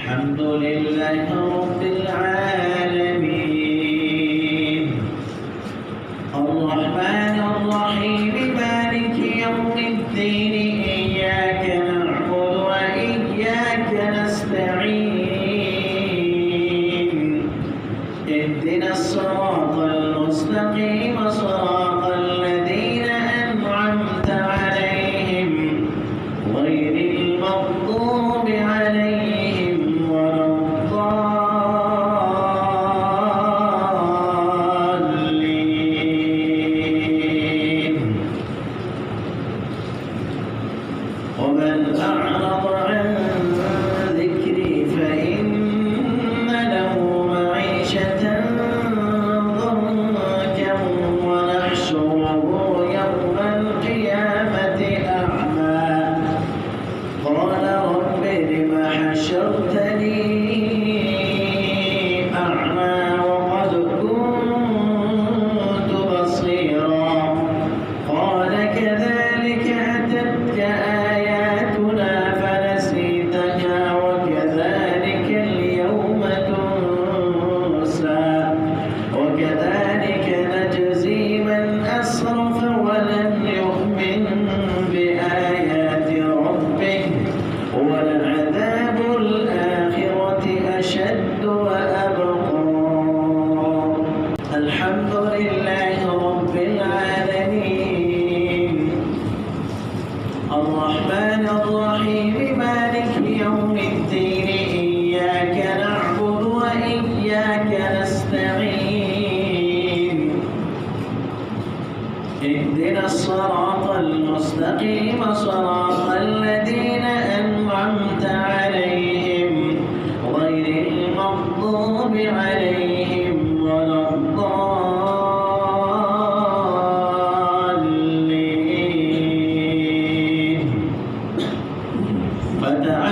الحمد لله رب العالمين الرحمن الرحيم مالك يوم الدين إياك نعبد وإياك نستعين اهدنا الصراط المستقيم صراط الذين أنعمت عليهم غير المغضوب عليهم ولا الضالين ومن أعرض عن ذكري فإن له معيشة ضنكا ونحشره يوم القيامة أعمى قال رب لم حشرتني أعمى وقد كنت بصيرا قال كذلك أتتك آياتنا فنسيتها وكذلك اليوم تنسى وكذلك نجزي من أسرف ولم يؤمن بآيات ربه ولعذاب الآخرة أشد وأبقى الحمد لله رب العالمين الرحمن الرحيم مالك يوم الدين إياك نعبد وإياك نستعين اهدنا الصراط المستقيم صراط الذين أنعمت عليهم غير المغضوب عليهم ولا الضالين فتعالى